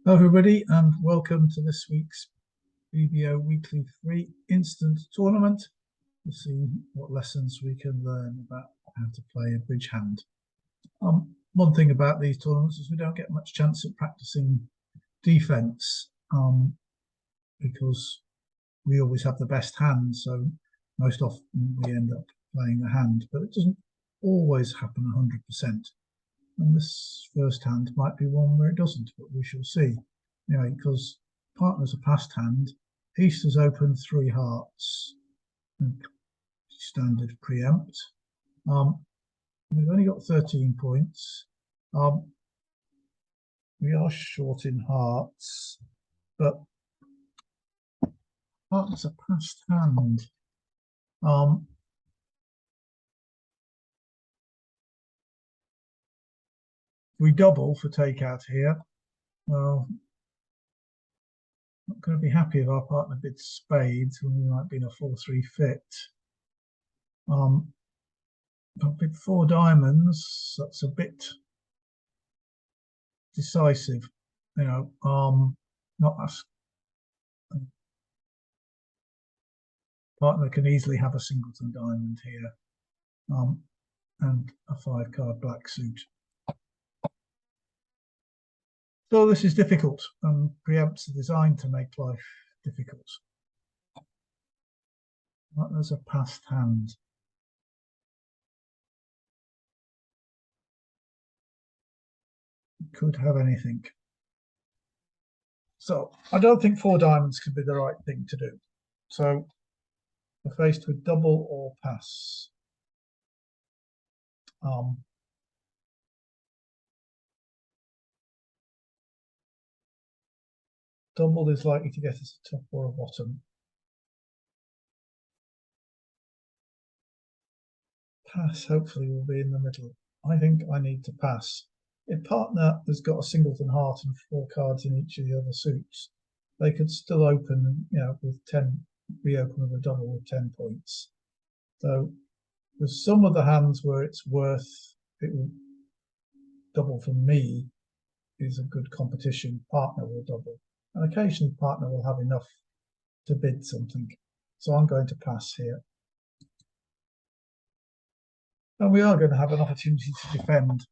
Hello everybody and welcome to this week's BBO Weekly Free Instant Tournament. We'll see what lessons we can learn about how to play a bridge hand. One thing about these tournaments is we don't get much chance at practicing defense because we always have the best hand, so most often we end up playing the hand, but it doesn't always happen 100%. And this first hand might be one where it doesn't, but we shall see. Anyway, because partner's a passed hand, East has opened 3 hearts, standard preempt. We've only got 13 points. We are short in hearts, but partner's a passed hand. We double for takeout here. Well, not going to be happy if our partner bids spades when we might be in a 4-3 fit. I'll bid 4 diamonds. That's a bit decisive, not us. Partner can easily have a singleton diamond here, and a 5-card black suit. So this is difficult, and preempts are designed to make life difficult. Partner's a passed hand. Could have anything. So I don't think 4 diamonds could be the right thing to do. So we're faced with double or pass. Double is likely to get us a top or a bottom. Pass hopefully will be in the middle. I think I need to pass. If partner has got a singleton heart and 4 cards in each of the other suits, they could still open, with 10, reopen with a double with 10 points. So with some of the hands where it's worth, it will double for me is a good competition. Partner will double, and occasionally partner will have enough to bid something. So I'm going to pass here. And we are going to have an opportunity to defend.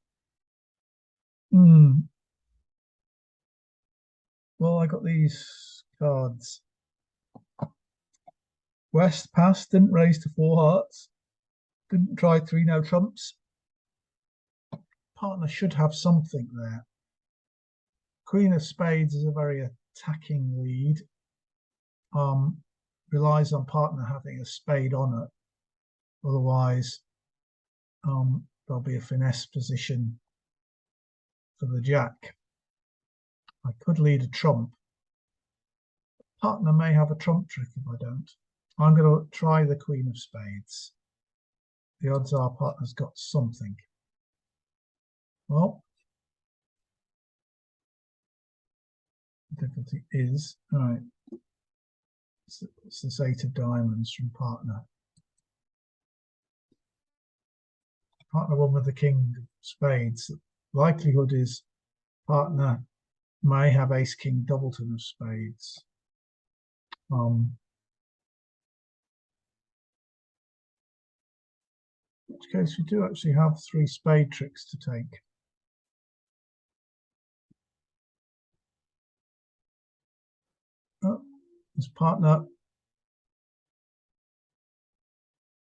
Well, I got these cards. West passed, didn't raise to 4 hearts, didn't try 3 no trumps. Partner should have something there. Queen of spades is a very attacking lead. Relies on partner having a spade on it. Otherwise, there'll be a finesse position for the jack. I could lead a trump. Partner may have a trump trick if I don't. I'm going to try the queen of spades. The odds are partner's got something. Well, the difficulty is, all right, it's this 8 of diamonds from partner. Partner won with the king of spades. The likelihood is partner may have ace king doubleton of spades. In which case we do actually have 3 spade tricks to take. His partner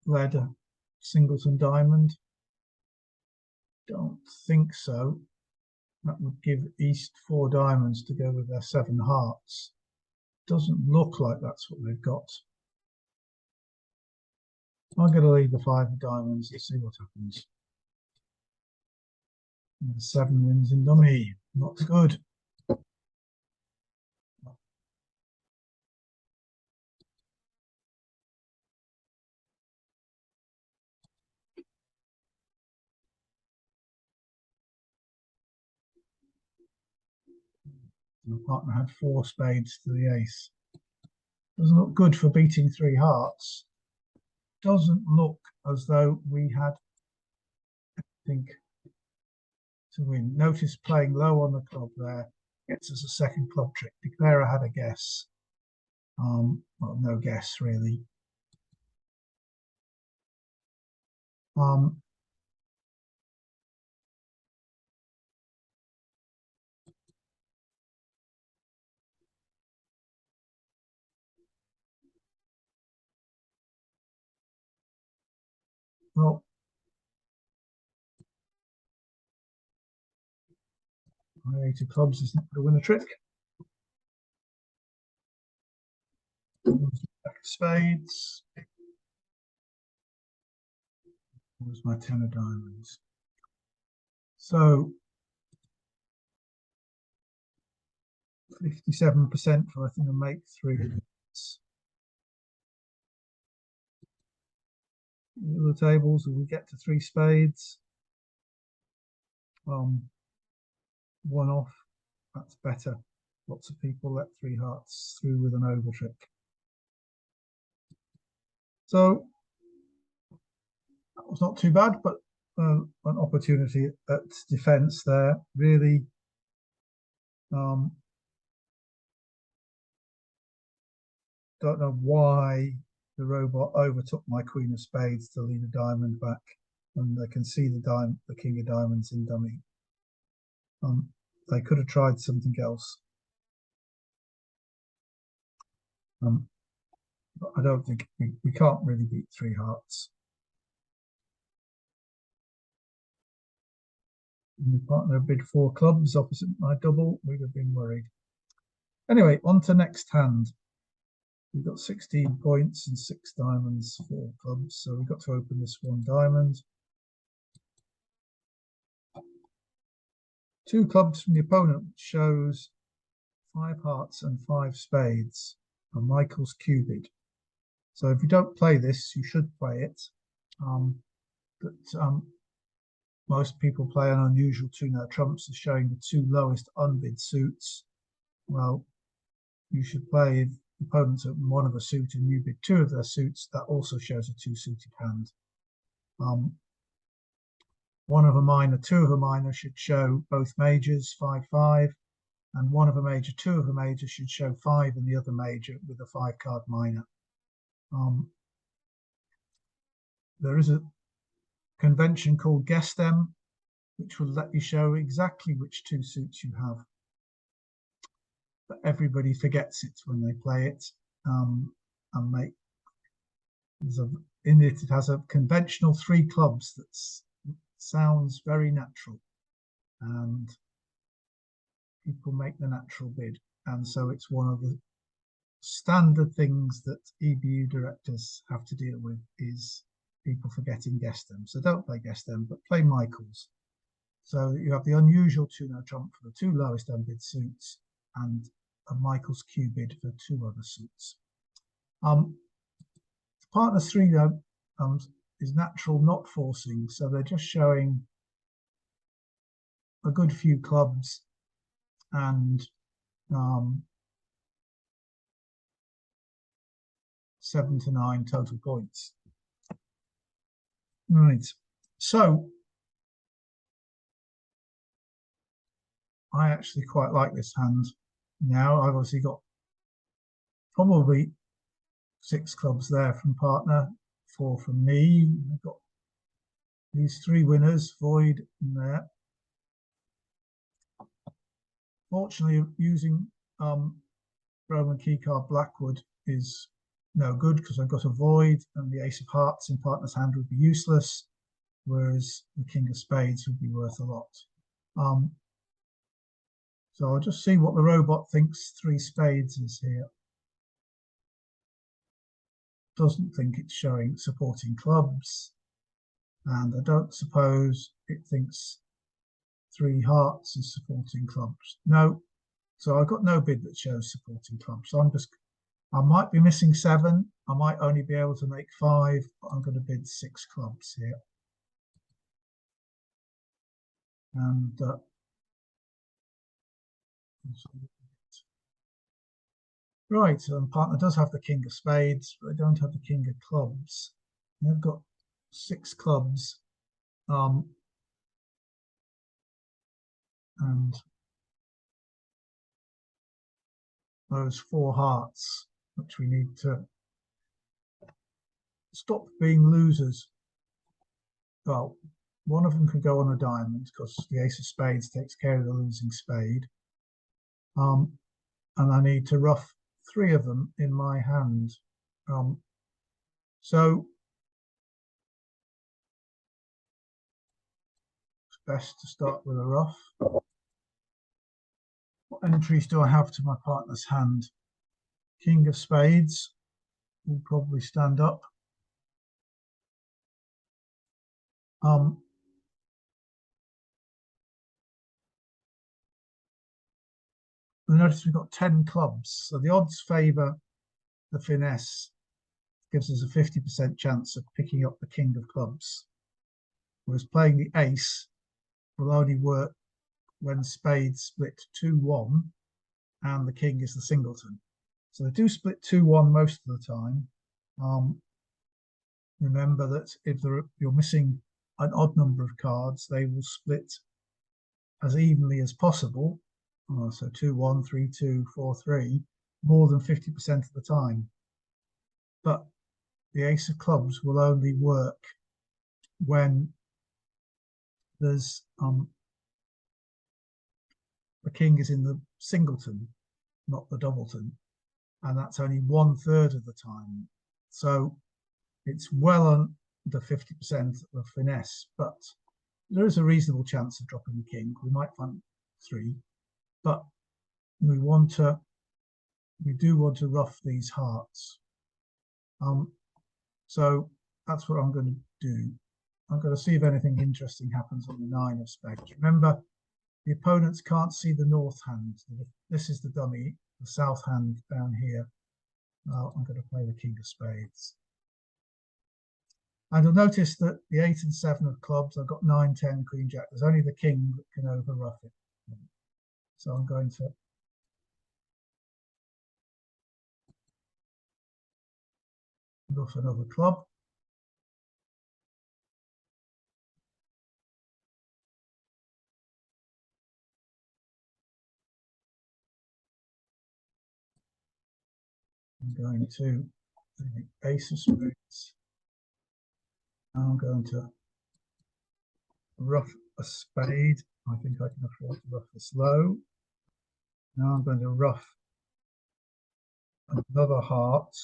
led a singleton diamond. Don't think so. That would give East 4 diamonds to go with their 7 hearts. Doesn't look like that's what they've got. I'm going to leave the 5 of diamonds and see what happens. And the 7 wins in dummy. Not good. The partner had 4 spades to the ace. Doesn't look good for beating 3 hearts. Doesn't look as though we had, I think, to win. Notice playing low on the club there. gets us a second club trick. Declarer had a guess. Well, no guess really. Well, my 8 of clubs is not going to win a trick. Back of spades. Where's my 10 of diamonds? So 57% for I think a make 3. The tables, we get to 3 spades. 1 off, that's better. Lots of people let 3 hearts through with an over trick. So that was not too bad, but an opportunity at defense there. Really, don't know why the robot overtook my queen of spades to leave a diamond back, and they can see the king of diamonds in dummy. They could have tried something else. But I don't think we can't really beat 3 hearts. And my partner bid 4 clubs opposite my double, we'd have been worried. Anyway, on to next hand. We've got 16 points and 6 diamonds, 4 clubs. So we've got to open this 1 diamond. 2 clubs from the opponent, which shows 5 hearts and 5 spades, and Michael's Cupid. So if you don't play this, you should play it. But most people play an unusual 2-note trumps as showing the 2 lowest unbid suits. Well, you should play if the opponents open 1 of a suit and you bid 2 of their suits. That also shows a 2-suited hand. 1 of a minor, 2 of a minor should show both majors, 5-5, and 1 of a major, 2 of a major should show 5 in the other major with a 5-card minor. There is a convention called Guess Them, which will let you show exactly which 2 suits you have. But everybody forgets it when they play it, and make in it. It has a conventional 3 clubs that sounds very natural, and people make the natural bid, and so it's one of the standard things that EBU directors have to deal with is people forgetting Guess Them. So don't play Guess Them, but play Michael's. So you have the unusual 2-note trump for the 2 lowest unbid suits and a Michael's Cupid for 2 other suits. Partner 3 though is natural, not forcing, so they're just showing a good few clubs and 7 to 9 total points. Right, so I actually quite like this hand now. I've obviously got probably 6 clubs there from partner, 4 from me. I've got these 3 winners, void in there. Fortunately, using Roman keycard Blackwood is no good because I've got a void and the ace of hearts in partner's hand would be useless, whereas the king of spades would be worth a lot. So I'll just see what the robot thinks 3 spades is here. Doesn't think it's showing supporting clubs, and I don't suppose it thinks 3 hearts is supporting clubs. No, so I've got no bid that shows supporting clubs. So I might be missing 7. I might only be able to make 5, but I'm going to bid 6 clubs here. And right, so partner does have the king of spades, but they don't have the king of clubs. They've got 6 clubs, and those 4 hearts, which we need to stop being losers. Well, one of them can go on a diamond because the ace of spades takes care of the losing spade. And I need to ruff 3 of them in my hand. So it's best to start with a ruff. What entries do I have to my partner's hand? King of spades will probably stand up. Notice we've got 10 clubs, so the odds favour the finesse. Gives us a 50% chance of picking up the king of clubs, whereas playing the ace will only work when spades split 2-1 and the king is the singleton. So they do split 2-1 most of the time. Remember that if you're missing an odd number of cards, they will split as evenly as possible. So 2-1, 3-2, 4-3, more than 50% of the time. But the ace of clubs will only work when there's the king is in the singleton, not the doubleton, and that's only 1/3 of the time. So it's well under 50% of finesse, but there is a reasonable chance of dropping the king. We might find 3, but we do want to ruff these hearts. So that's what I'm going to do. I'm going to see if anything interesting happens on the 9 of spades. Remember, the opponents can't see the north hand. This is the dummy, the south hand down here. Now I'm going to play the king of spades. And you'll notice that the 8 and 7 of clubs, I've got 9, 10, queen, jack. There's only the king that can over-ruff it. So I'm going to ruff another club. I'm going to the ace of spades. I'm going to ruff a spade. I think I can afford to ruff this low. Now I'm going to ruff another heart.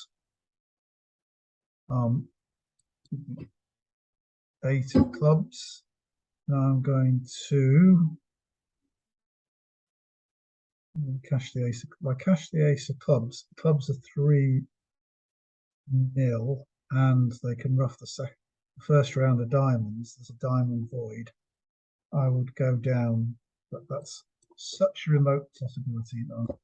8 of clubs. Now I'm going to cash the ace. If I cash the ace of clubs, clubs are 3-0, and they can ruff the first round of diamonds. There's a diamond void. I would go down, but that's such a remote possibility that I'll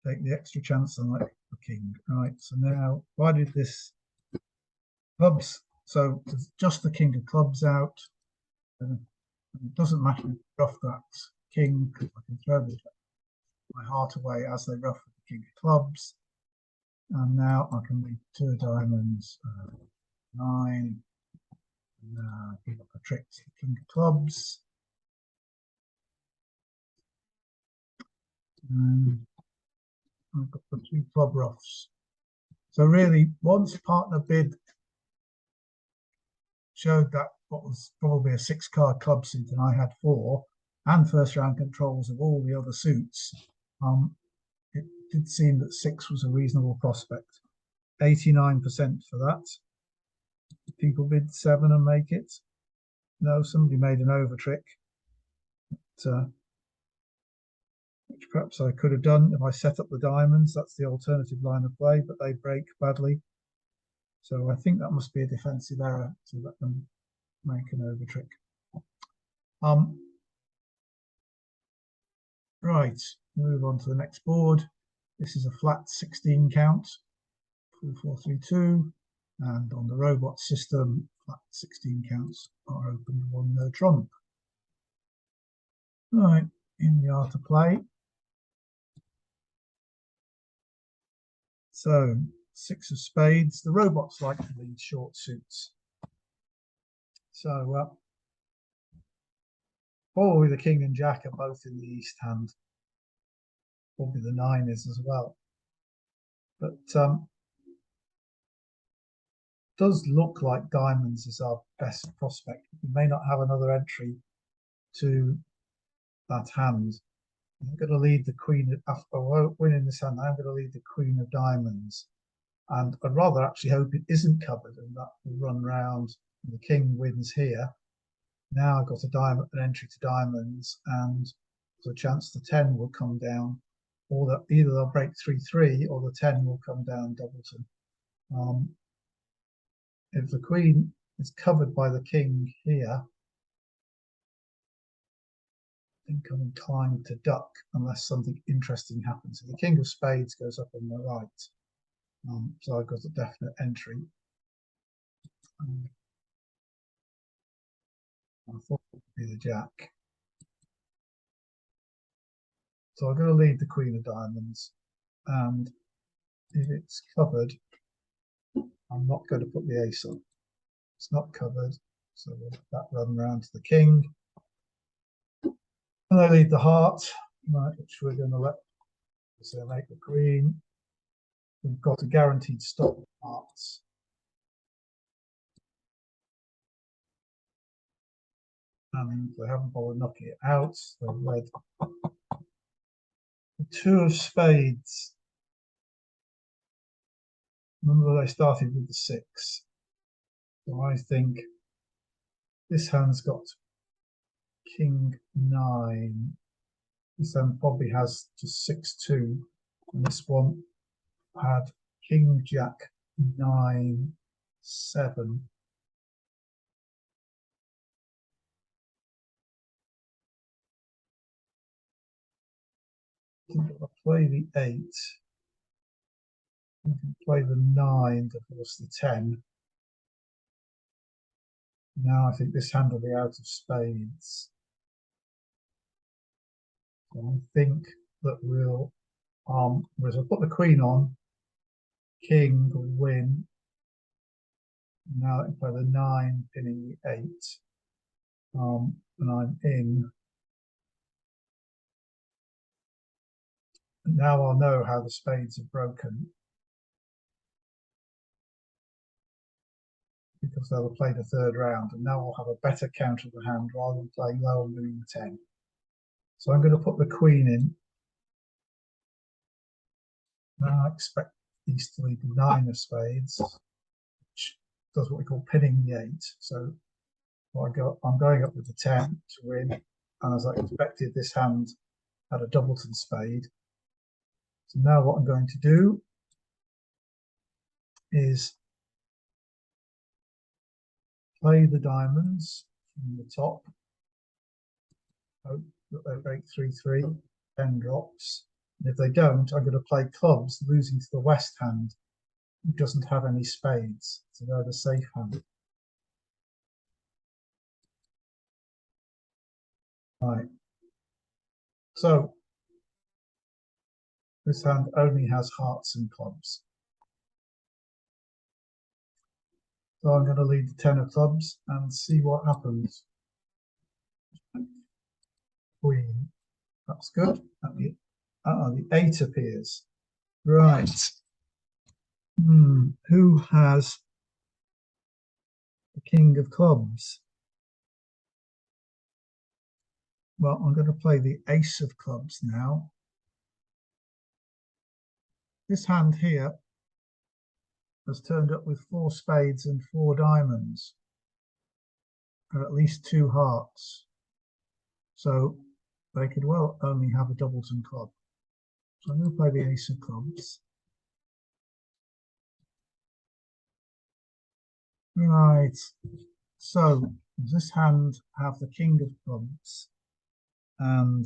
take the extra chance on like the king. Right, so now why did this clubs? So there's just the king of clubs out. And it doesn't matter if ruff that king, because I can throw my heart away as they ruff the king of clubs. And now I can leave 2 diamonds, 9, and give up a trick to the king of clubs. And I've got the 2 club ruffs. So really, once partner bid showed that what was probably a 6-card club suit, and I had 4, and first round controls of all the other suits, it did seem that 6 was a reasonable prospect. 89% for that. People bid 7 and make it. No, somebody made an over trick, which perhaps I could have done if I set up the diamonds. That's the alternative line of play, but they break badly. So I think that must be a defensive error to let them make an over trick. Right, move on to the next board. This is a flat 16 count, 4-4-3-2, and on the robot system, flat 16 counts are open, 1 no trump. Right, in the art of play. So 6 of spades. The robots like to lead short suits. So probably the king and jack are both in the east hand. probably the 9 is as well. But does look like diamonds is our best prospect. We may not have another entry to that hand. I'm going to lead the queen after winning this hand. I'm going to lead the queen of diamonds, and I'd rather actually hope it isn't covered and that will run round and the king wins here. Now I've got a diamond, an entry to diamonds, and there's a chance the 10 will come down, or that either they'll break 3-3 or the 10 will come down doubleton. If the queen is covered by the king here, I think I'm inclined to duck unless something interesting happens. So the king of spades goes up on the right. So I've got a definite entry. I thought it would be the jack. So I'm going to lead the queen of diamonds. And if it's covered, I'm not going to put the ace on. It's not covered. So we'll let that run around to the king. And I lead the heart, right, which we're going to let, so make the queen. We've got a guaranteed stop hearts. And they haven't bothered knocking it out. They've led the 2 of spades. Remember they started with the 6. So I think this hand's got king 9. This hand probably has just 6-2. And this one had king jack 9 7. I'll play the 8. I can play the 9 to force the 10. Now I think this hand will be out of spades. So I think that we'll put the queen on, king will win. Now I can play the 9, pinning the 8. And I'm in. And now I'll know how the spades are broken, because they'll have played a 3rd round, and now I'll have a better count of the hand rather than playing low and winning the 10. So I'm going to put the queen in. Now I expect these to lead the 9 of spades, which does what we call pinning the 8. So I'm going up with the 10 to win, and as I expected, this hand had a doubleton spade. So now what I'm going to do is play the diamonds from the top. Hope that they break 3-3, 10 drops. And if they don't, I'm going to play clubs, losing to the west hand, who doesn't have any spades. So they're the safe hand. Right. So this hand only has hearts and clubs. So I'm going to lead the 10 of clubs and see what happens. Queen. That's good. The 8 appears. Right. Who has the king of clubs? Well, I'm going to play the ace of clubs now. This hand here has turned up with 4 spades and 4 diamonds, or at least 2 hearts. So they could well only have a doubleton club. So I'm going to play the ace of clubs. Right. So does this hand have the king of clubs and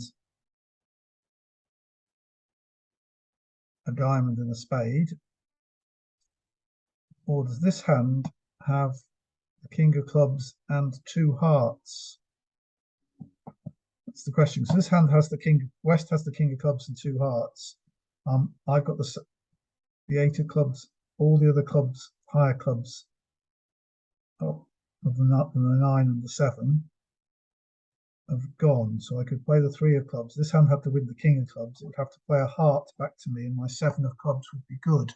a diamond and a spade? Or does this hand have the king of clubs and 2 hearts? That's the question. So this hand has the king, west has the king of clubs and 2 hearts. I've got the 8 of clubs, all the other clubs, higher clubs, of the 9 and the 7. have gone, so I could play the 3 of clubs. This hand had to win the king of clubs. It would have to play a heart back to me, and my 7 of clubs would be good.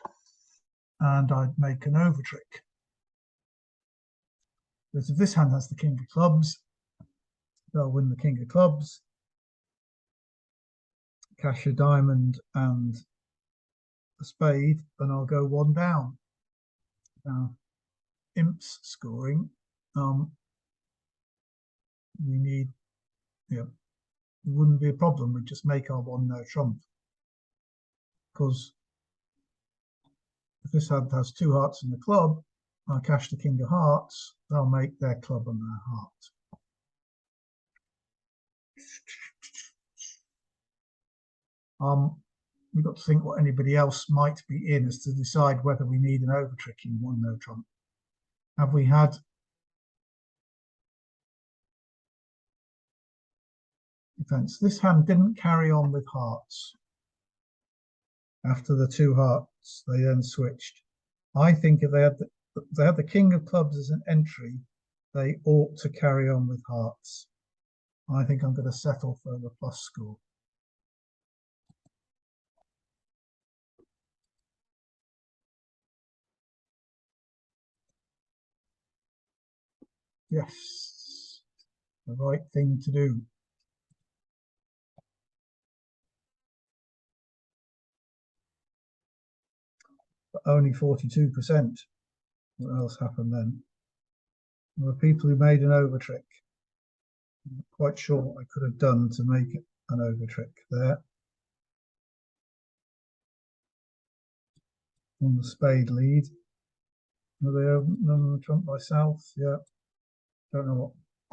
And I'd make an over trick. Because if this hand has the king of clubs, they'll win the king of clubs, cash a diamond and a spade, and I'll go 1 down. Now, imps scoring, we need, it wouldn't be a problem. We'd just make our 1 no trump. Because if this hand has 2 hearts in the club, I cash the king of hearts, they'll make their club and their heart. We've got to think what anybody else might be in as to decide whether we need an over trick in 1 no trump. Have we had defense? This hand didn't carry on with hearts. After the 2 hearts, they then switched. I think if they had the king of clubs as an entry, they ought to carry on with hearts. I think I'm going to settle for the plus score. Yes, the right thing to do. But only 42%. What else happened then? There were people who made an over trick. I'm not quite sure what I could have done to make it an over trick there. On the spade lead. Were they on the trump by south? Yeah. Don't know what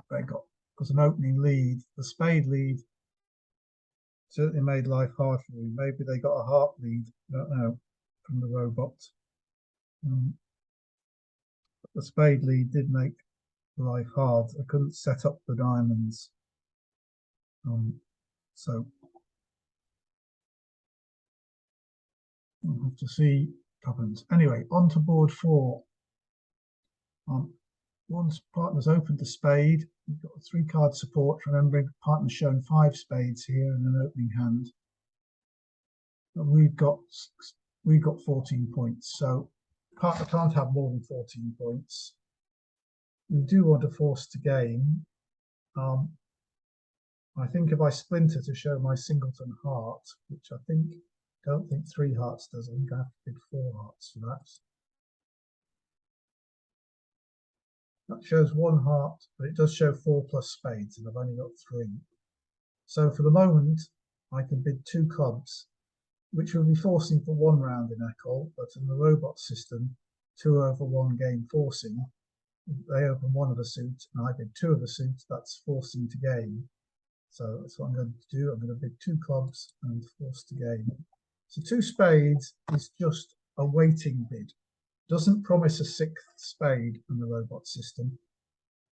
they got. It was an opening lead. The spade lead certainly made life hard for me. Maybe they got a heart lead. I don't know, from the robot. But the spade lead did make life hard. I couldn't set up the diamonds. So we'll have to see what happens. Anyway, on to board 4. Once partner's opened the spade, we've got a 3-card support. Remembering partner's shown 5 spades here in an opening hand. And we've got 14 points, so partner can't have more than 14 points. We do want to force to gain. I think if I splinter to show my singleton heart, which I don't think 3 hearts does, I think I have to bid 4 hearts for that. That shows 1 heart, but it does show 4 plus spades, and I've only got 3. So for the moment, I can bid 2 clubs, which will be forcing for 1 round in Ecole, but in the robot system, 2 over 1 game forcing. They open 1 of a suit, and I bid 2 of a suit, that's forcing to gain. So that's what I'm going to do. I'm going to bid 2 clubs and force to gain. So 2 spades is just a waiting bid. Doesn't promise a 6th spade in the robot system.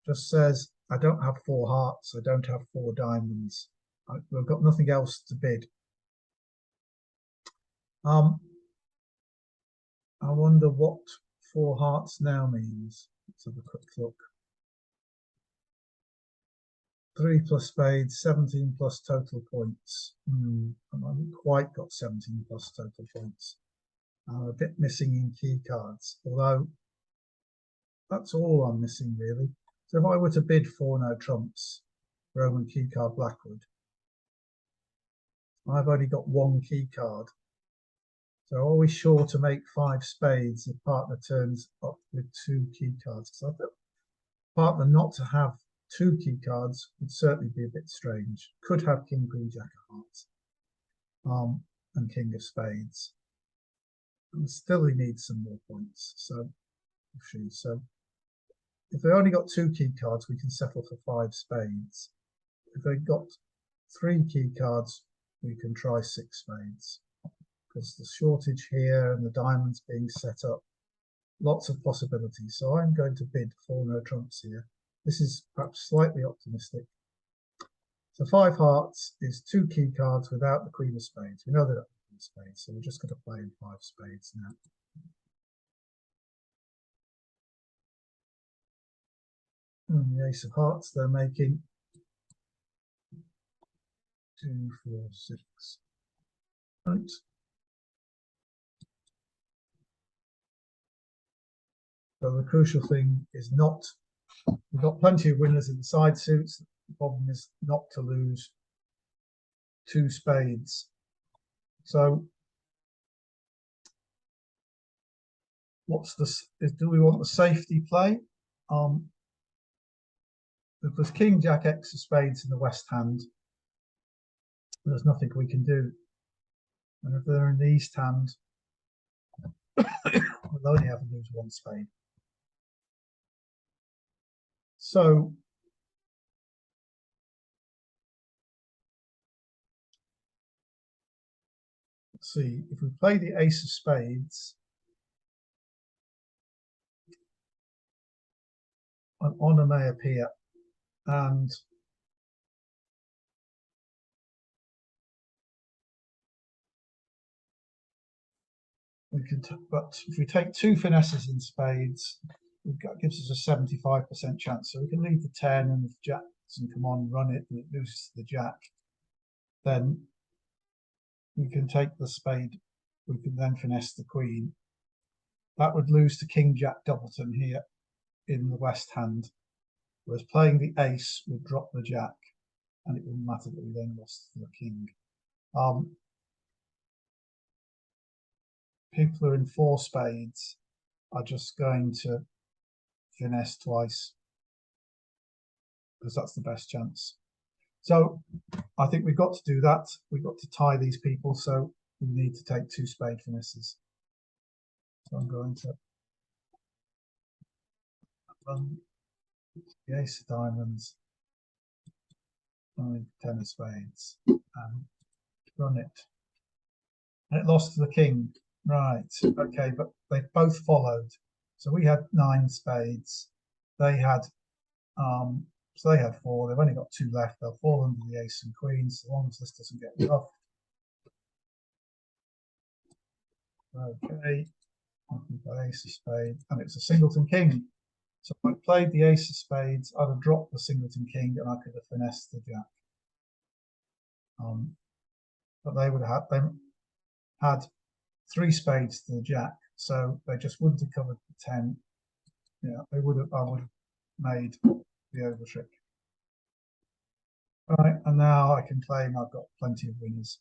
Just says, I don't have 4 hearts, I don't have 4 diamonds. I've got nothing else to bid. I wonder what 4 hearts now means. Let's have a quick look. 3 plus spades, 17 plus total points. I haven't quite got 17 plus total points. I'm a bit missing in key cards, although that's all I'm missing really. So if I were to bid 4 no trumps, Roman key card Blackwood, I've only got 1 key card. So are we sure to make 5 spades if partner turns up with 2 key cards? Because I thought partner not to have 2 key cards would certainly be a bit strange. Could have king, queen, jack of hearts, and king of spades. And still he needs some more points. So if they only got 2 key cards, we can settle for 5 spades. If they've got 3 key cards, we can try 6 spades. Because the shortage here and the diamonds being set up, lots of possibilities. So I'm going to bid 4 no trumps here. This is perhaps slightly optimistic. So 5 hearts is 2 key cards without the queen of spades. We know they don't have the queen of spades, so we're just going to play in 5 spades now. And the ace of hearts they're making. 2, 4, 6. Right. So the crucial thing is not, we've got plenty of winners in the side suits. The problem is not to lose 2 spades. So what's this? Do we want the safety play? Because King, Jack, X of spades in the West hand, there's nothing we can do. And if they're in the East hand, we'll only have to lose 1 spade. So let's see, if we play the ace of spades, an honor may appear, and we can, but if we take 2 finesses in spades, it gives us a 75% chance. So we can leave the 10, and if Jack doesn't come on, run it, and it loses to the Jack, then we can take the spade. We can then finesse the Queen. That would lose to King, Jack, doubleton here in the West hand. Whereas playing the ace would drop the Jack, and it wouldn't matter that we then lost to the King. People who are in 4 spades are just going to finesse twice, because that's the best chance. So I think we've got to do that. We've got to tie these people, so we need to take 2 spade finesses. So I'm going to run the ace of diamonds, and 10 of spades, and run it. And it lost to the King. Right, okay, but they both followed. So we had 9 spades. They had so they had 4. They've only got 2 left. They'll fall under the ace and queen, so long as this doesn't get rough. Okay, ace of spades, and it's a singleton king. So if I played the ace of spades, I'd have dropped the singleton king, and I could have finessed the Jack. But they would have had 3 spades to the Jack, so they just wouldn't have covered the 10. Yeah, they would have. I would have made the overtrick. Right, and now I can claim I've got plenty of winners.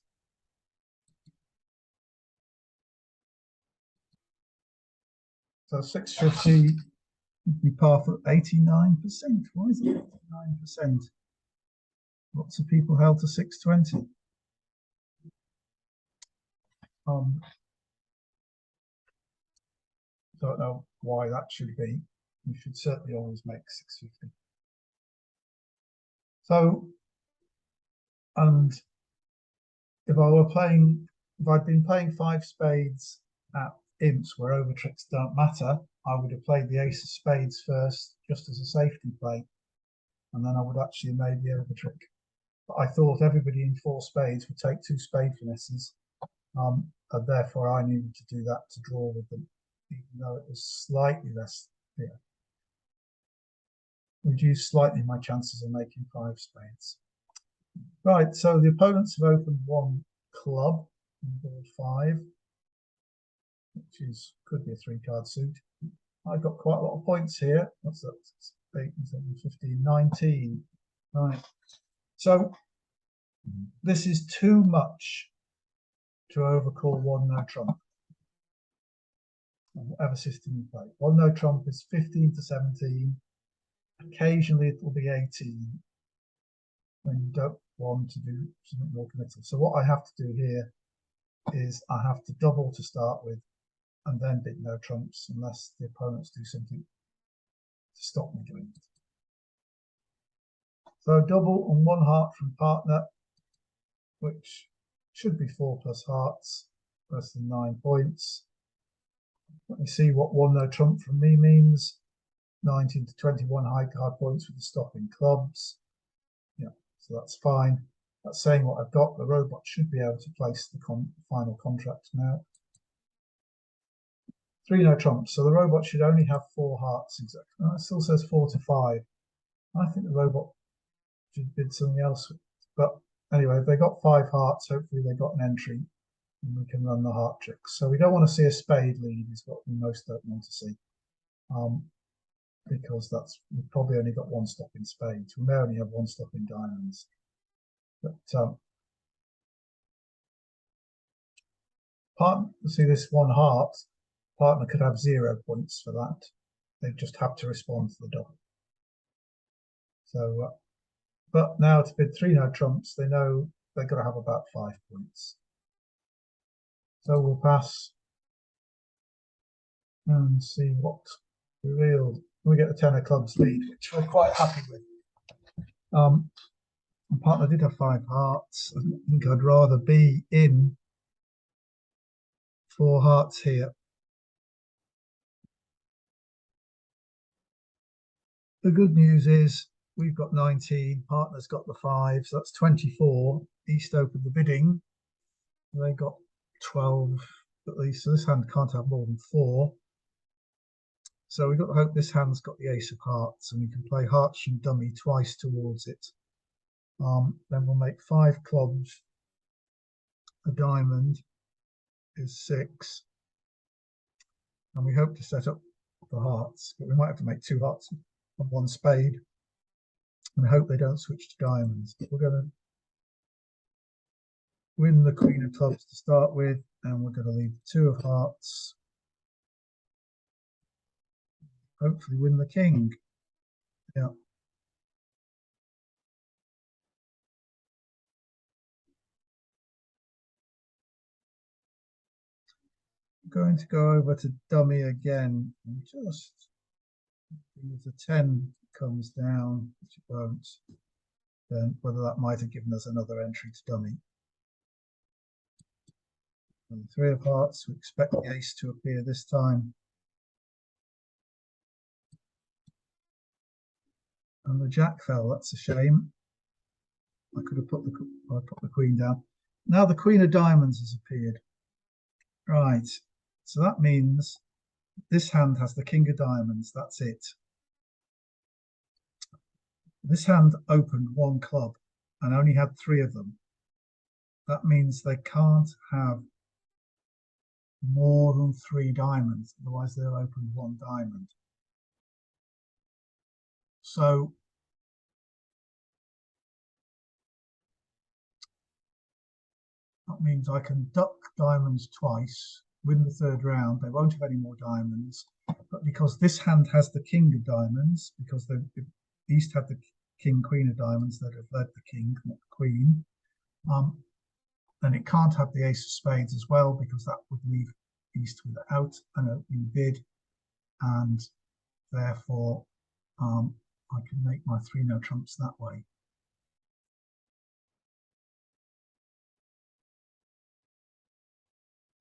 So 650 would be par for 89%. Why is it 89%? Lots of people held to 620. Don't know why that should be. You should certainly always make 650. So, and if I'd been playing 5 spades at imps where overtricks don't matter, I would have played the ace of spades first, just as a safety play, and then I would actually have made the overtrick. But I thought everybody in 4 spades would take 2 spade finesses, and therefore I needed to do that to draw with them, even though it was slightly less. Yeah, reduced slightly my chances of making 5 spades. Right, so the opponents have opened 1 club, board 5, which could be a 3-card suit. I've got quite a lot of points here. What's that? 8, 7, 15, 19. Right. So this is too much to overcall 1 no trump. Whatever system you play. 1 no trump is 15 to 17. Occasionally it will be 18 when you don't want to do something more committal. So what I have to do here is I have to double to start with, and then big no trumps unless the opponents do something to stop me doing it. So double on 1 heart from partner, which should be 4 plus hearts, less than 9 points. Let me see what 1 no trump from me means. 19 to 21 high card points with the stop in clubs. Yeah, so that's fine. That's saying what I've got. The robot should be able to place the final contract now. 3 no trumps. So the robot should only have 4 hearts exactly. It still says 4 to 5. I think the robot should bid something else, but anyway, if they got 5 hearts, hopefully they got an entry and we can run the heart tricks. So we don't want to see a spade lead is what we most don't want to see. Because we've probably only got 1 stop in spades. We may only have 1 stop in diamonds. But see this 1 heart, partner could have 0 points for that. They just have to respond to the dot. So, but now to bid 3 no trumps, they know they've got to have about 5 points. So we'll pass and see what revealed. We get the 10 of clubs lead, which we're quite happy with. My partner did have 5 hearts. I think I'd rather be in 4 hearts here. The good news is we've got 19, partner's got the 5, so that's 24. East opened the bidding. They got 12 at least, so this hand can't have more than 4. So we've got to hope this hand's got the ace of hearts and we can play hearts and dummy twice towards it. Then we'll make 5 clubs. A diamond is 6. And we hope to set up the hearts, but we might have to make 2 hearts and 1 spade. And I hope they don't switch to diamonds. We're going to win the queen of clubs to start with, and we're going to leave 2 of hearts. Hopefully win the king. Yeah. I'm going to go over to dummy again and just if the 10 comes down, which it won't, then whether that might have given us another entry to dummy. And 3 of hearts, we expect the ace to appear this time. And the jack fell, that's a shame. I could have put the queen down. Now the queen of diamonds has appeared. Right, so that means this hand has the king of diamonds, that's it. This hand opened 1 club and only had 3 of them. That means they can't have more than 3 diamonds, otherwise they'll open 1 diamond. So that means I can duck diamonds twice, win the 3rd round. They won't have any more diamonds, but because this hand has the king of diamonds, because the East had the king, queen of diamonds that have led the king, not the queen, then it can't have the ace of spades as well, because that would leave East without an opening bid, and therefore I can make my 3 no trumps that way.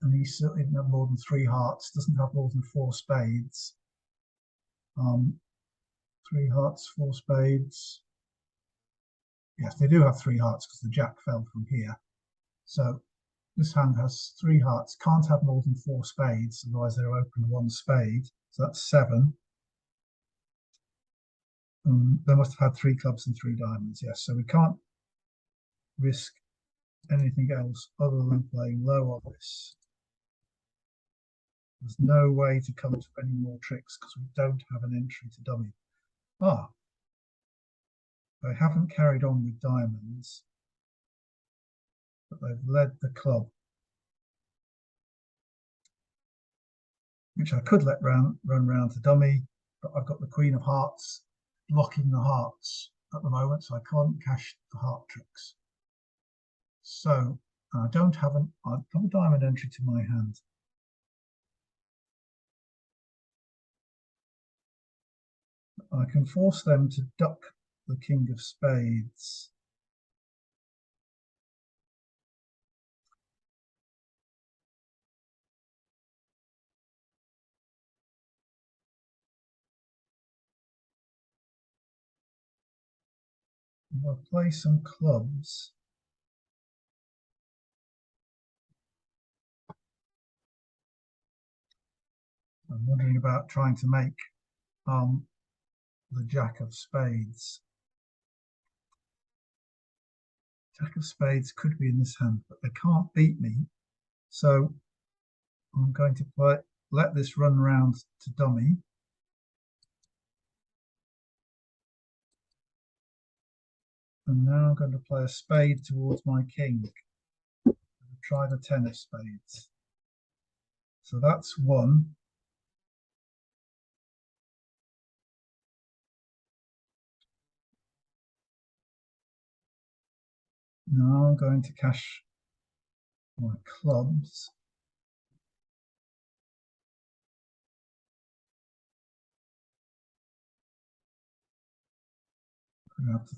And he certainly doesn't have more than 3 hearts, doesn't have more than 4 spades. 3 hearts, 4 spades. Yes, they do have 3 hearts because the jack fell from here. So this hand has 3 hearts, can't have more than 4 spades, otherwise they'll open 1 spade. So that's 7. They must have had 3 clubs and 3 diamonds, yes. So we can't risk anything else other than playing low on this. There's no way to come to any more tricks because we don't have an entry to dummy. They haven't carried on with diamonds, but they've led the club, which I could let run round to dummy, but I've got the queen of hearts blocking the hearts at the moment, so I can't cash the heart tricks. So I don't have I've got a diamond entry to my hand. I can force them to duck the king of spades. I'll play some clubs. I'm wondering about trying to make the jack of spades Jack of spades could be in this hand, but they can't beat me. So I'm going to let this run round to dummy. And now I'm going to play a spade towards my king. Try the 10 of spades. So that's one. Now I'm going to cash my clubs. I have to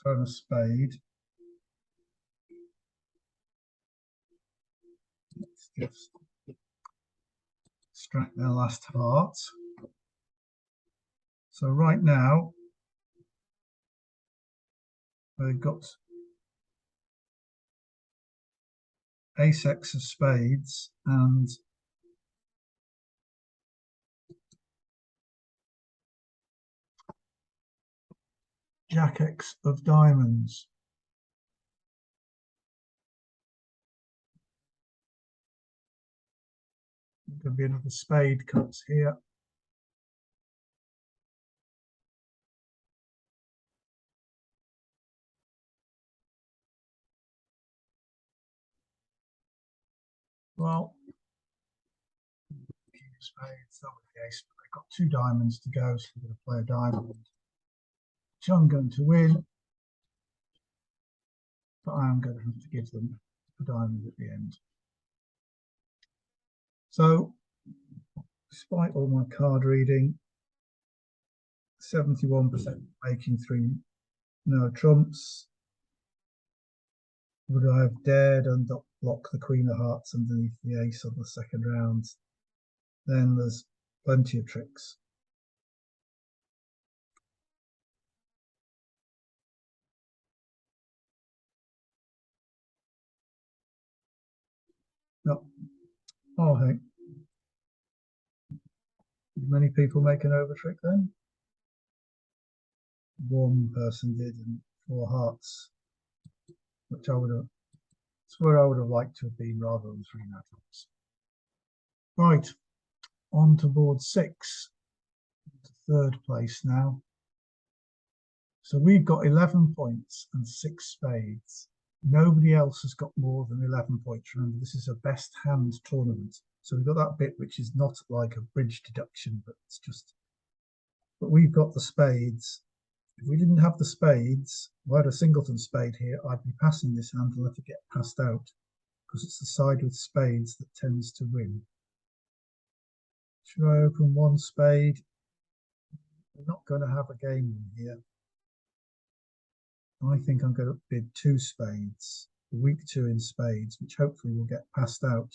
throw a spade. Let's just extract their last heart. So right now, they've got ace-x of spades and jack-x of diamonds. There could be another spade cut here. Well, spades, that was the ace, but they've got two diamonds to go, so we're going to play a diamond, which I'm going to win, but I am going to have to give them a diamond at the end. So, despite all my card reading, 71% making three no trumps. Would I have dared unblock the Queen of Hearts underneath the ace on the second round? Then there's plenty of tricks. No. Oh, hey. Did many people make an over trick then? One person did, and four hearts, which I would have. It's where I would have liked to have been rather than three no trumps. Right, on to board 6, to third place now. So we've got 11 points and 6 spades. Nobody else has got more than 11 points. Remember, this is a best hand tournament. So we've got that bit which is not like a bridge deduction, but it's just. But we've got the spades. If we didn't have the spades, if I had a singleton spade here, I'd be passing this hand and let it get passed out, because it's the side with spades that tends to win. Should I open one spade? We're not going to have a game here. I think I'm going to bid 2 spades, weak 2 in spades, which hopefully will get passed out.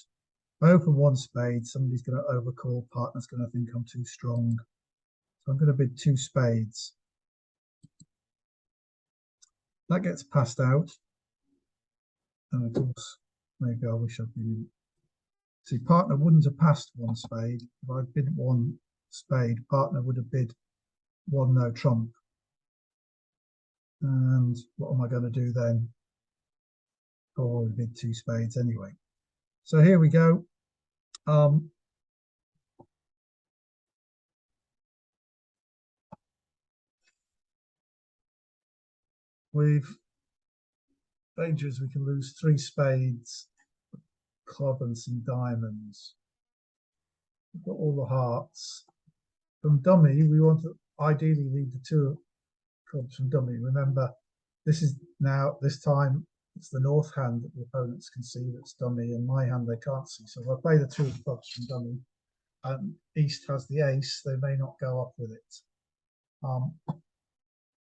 If I open one spade, somebody's going to overcall, partner's going to think I'm too strong. So I'm going to bid 2 spades. That gets passed out. And of course, maybe I wish I'd been. See, partner wouldn't have passed one spade. If I'd bid one spade, partner would have bid 1 no trump. And what am I going to do then? Probably bid 2 spades anyway. So here we go. We've dangers we can lose 3 spades, club and some diamonds. We've got all the hearts. From dummy, we want to ideally lead the 2 clubs from dummy. Remember, this is now, this time, it's the north hand that the opponents can see that's dummy, and my hand they can't see. So if I play the 2 clubs from dummy, and east has the ace, they may not go up with it.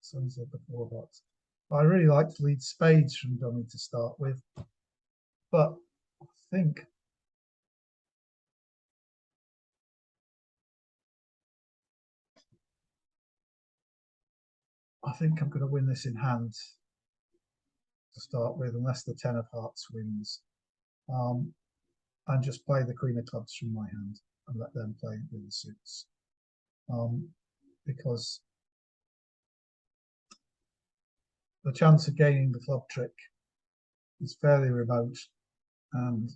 So these are the 4 dots. I really like to lead spades from dummy to start with, but I think I'm going to win this in hand to start with, unless the 10 of hearts wins, and just play the Queen of clubs from my hand and let them play with the suits, because the chance of gaining the club trick is fairly remote, and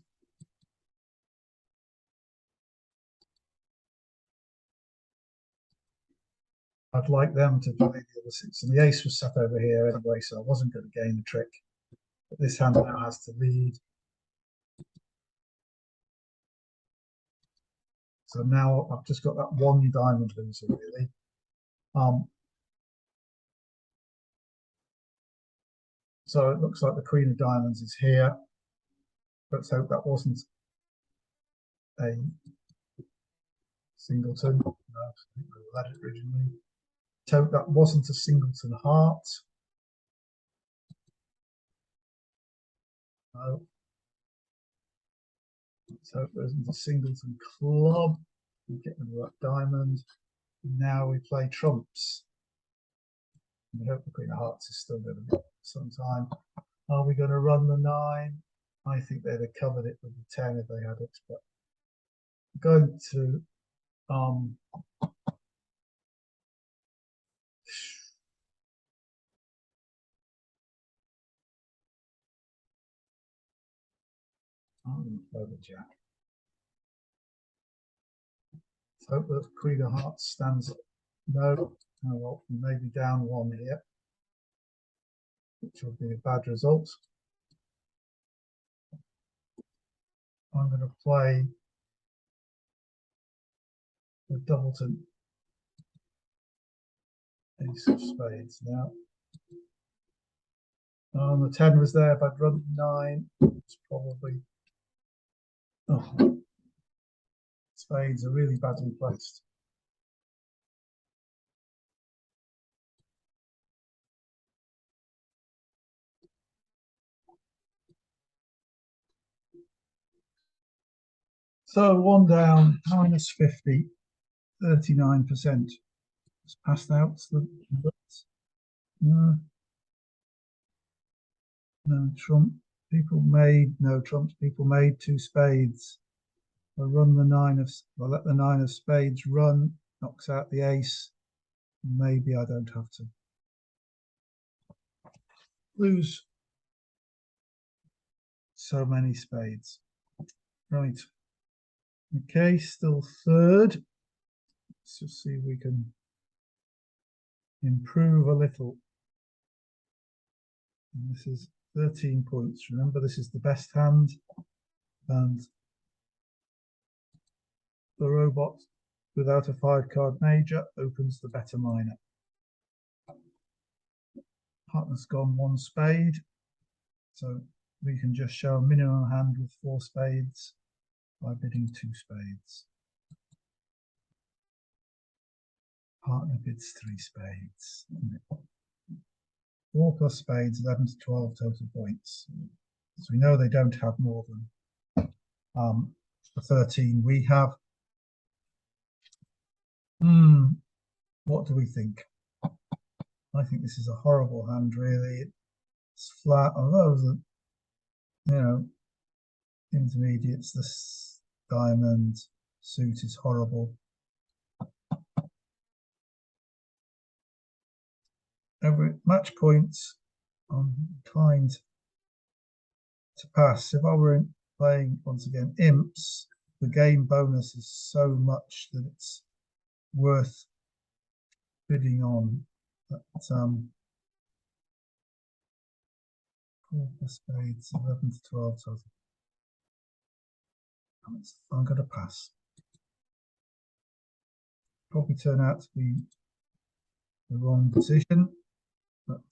I'd like them to play the other six. And the ace was sat over here anyway, so I wasn't going to gain the trick. But this hand now has to lead. So now I've just got that one diamond loser, really. So it looks like the Queen of Diamonds is here. Let's hope that wasn't a singleton. No, I think we had it originally. Let's hope that wasn't a singleton heart. No. Let's hope there isn't a singleton club. We get rid of that diamond. Now we play trumps. We hope the Queen of Hearts is still going to be some time. Are we going to run the 9? I think they'd have covered it with the 10 if they had it, but we're going to I'm going to play the Jack. Let's hope that Queen of Hearts stands up. No, oh well, we may be down 1 here, which would be a bad result. I'm going to play the Doubleton ace of spades now. The 10 was there, if I'd run 9, it's probably, oh, spades are really badly placed. So 1 down, minus 50, 39%. It's passed out the no, no trump. People made no trumps. People made 2 spades. I run the 9 of. I let the 9 of spades run. Knocks out the ace. Maybe I don't have to lose so many spades. Right. Okay, still third. Let's just see if we can improve a little. And this is 13 points. Remember, this is the best hand, and the robot without a 5-card major opens the better minor. Partner's gone 1 spade, so we can just show a minimum hand with 4 spades by bidding 2 spades. Partner bids 3 spades. 4 plus spades, 11 to 12 total points. So we know they don't have more than the 13 we have. What do we think? I think this is a horrible hand, really. It's flat, although the, you know, intermediates, this diamond suit is horrible. Every match points, I'm inclined to pass. If I were playing once again imps, the game bonus is so much that it's worth bidding on. But 4 spades, 11 to 12 total. I'm going to pass. Probably turn out to be the wrong decision, but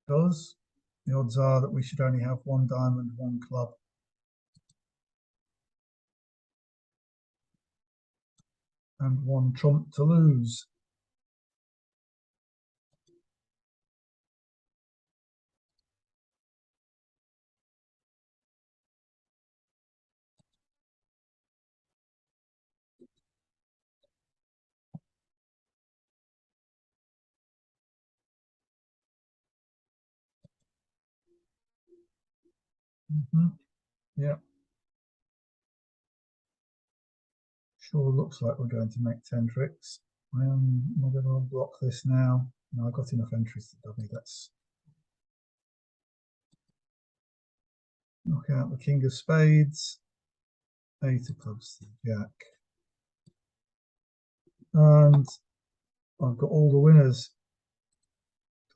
because the odds are that we should only have 1 diamond, 1 club. And 1 trump to lose. Yeah. Sure looks like we're going to make 10 tricks. I'm going to unblock this now. No, I've got enough entries to dummy. Let's knock out the king of spades, eight of clubs to the jack. And I've got all the winners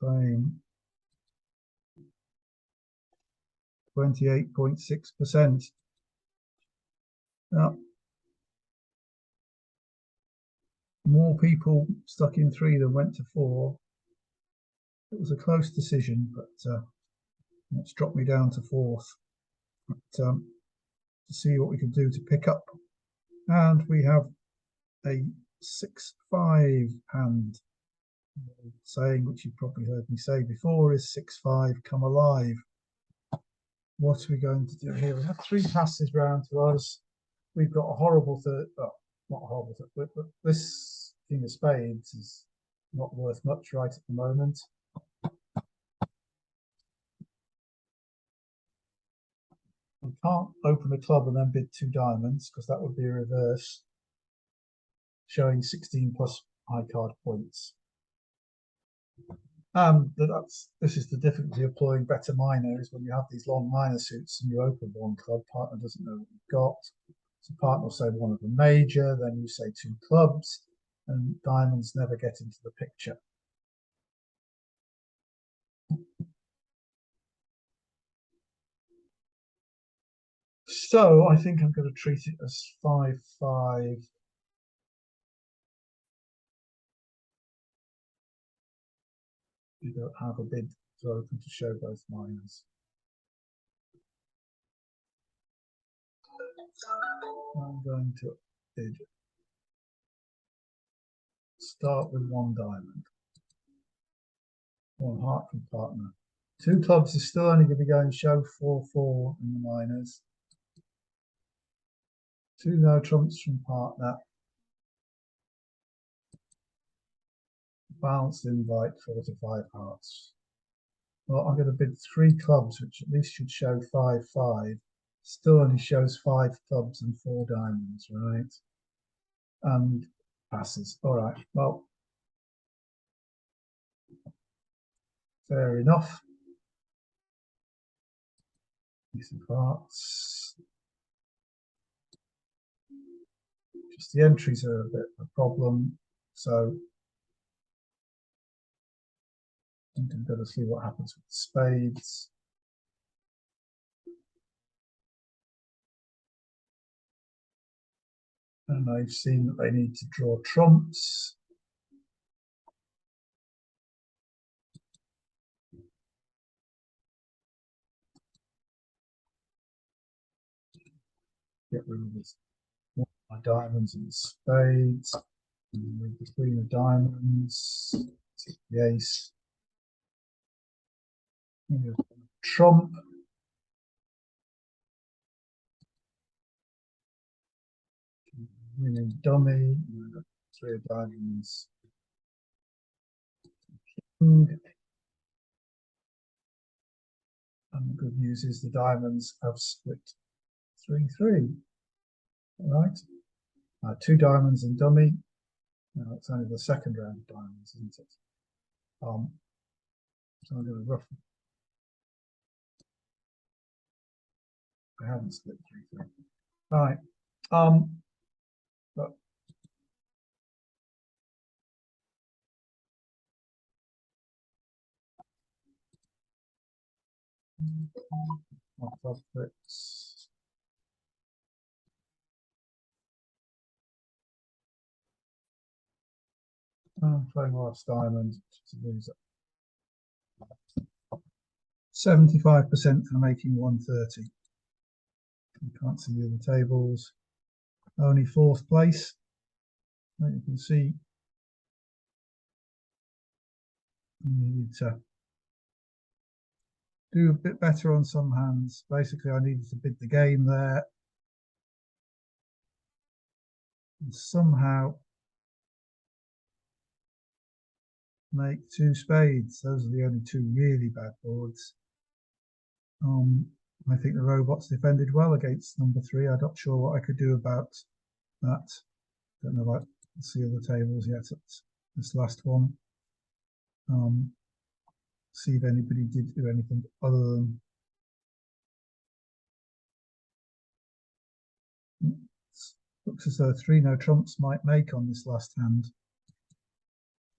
playing 28.6%. Now, more people stuck in 3 than went to 4. It was a close decision, but it's dropped me down to 4th. But, to see what we can do to pick up. And we have a 6-5 hand. Saying, which you've probably heard me say before, is 6-5 come alive. What are we going to do here? We have 3 passes round to us. We've got a horrible third, well, not a horrible third, but this king of spades is not worth much right at the moment. We can't open a club and then bid 2 diamonds because that would be a reverse, showing 16 plus high card points. This is the difficulty of playing better minor, is when you have these long minor suits and you open 1 club, partner doesn't know what you've got. So partner will say 1 of the major, then you say 2 clubs, and diamonds never get into the picture. So I think I'm going to treat it as 5-5. You don't have a bid to open to show both minors. I'm going to bid. Start with 1 diamond. 1 heart from partner. 2 clubs is still only going to be going show 4-4 in the minors. 2 no trumps from partner. Balanced invite 4-5 hearts. Well, I'm going to bid 3 clubs, which at least should show 5-5. Still only shows 5 clubs and 4 diamonds, right? And passes. All right. Well, fair enough. Piece of hearts. Just the entries are a bit of a problem, so I'm going to see what happens with the spades. And I've seen that they need to draw trumps. Get rid of this. My diamonds and spades. And with the queen of diamonds, the ace. Trump. Winning dummy. 3 of diamonds. King. And the good news is the diamonds have split 3-3. All right. 2 diamonds and dummy. Now it's only the second round of diamonds, isn't it? So I'm going to roughly. I haven't split 3-3. All right. But subjects. Play last diamond to lose it. 75% for making 130. You can't see the other tables. Only 4th place. You can see you need to do a bit better on some hands. Basically, I needed to bid the game there. And somehow make 2 spades. Those are the only 2 really bad boards. I think the robots defended well against number 3. I'm not sure what I could do about that. Don't know about see other tables yet at this last one. See if anybody did do anything other than looks as though 3 no trumps might make on this last hand.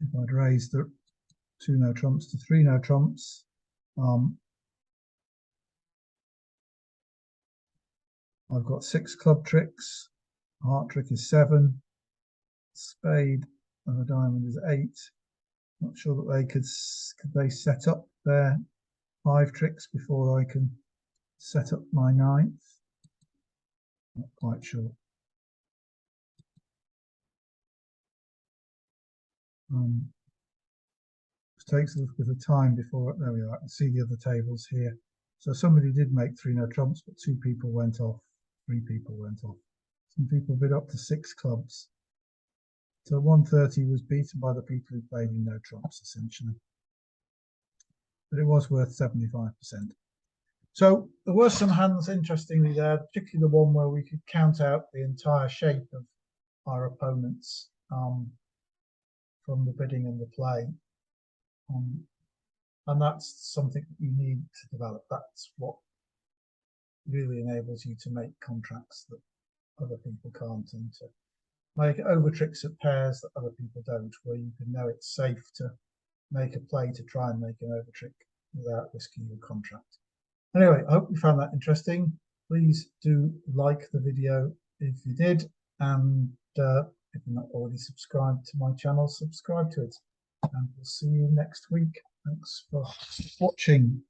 If I'd raised the 2 no trumps to 3 no trumps, I've got 6 club tricks. Heart trick is 7. Spade and a diamond is 8. Not sure that they could they set up their 5 tricks before I can set up my 9th. Not quite sure. It takes a little bit of time before, there we are, I can see the other tables here. So somebody did make 3 no trumps, but 2 people went off, 3 people went off. Some people bid up to 6 clubs. So 130 was beaten by the people who played in no trumps, essentially. But it was worth 75%. So there were some hands, interestingly, there, particularly the one where we could count out the entire shape of our opponents from the bidding and the play. And that's something that you need to develop. That's what really enables you to make contracts that other people can't, and to make over tricks at pairs that other people don't, where you can know it's safe to make a play to try and make an over trick without risking your contract. Anyway, I hope you found that interesting. Please do like the video if you did, and if you're not already subscribed to my channel, subscribe to it. And we'll see you next week. Thanks for watching.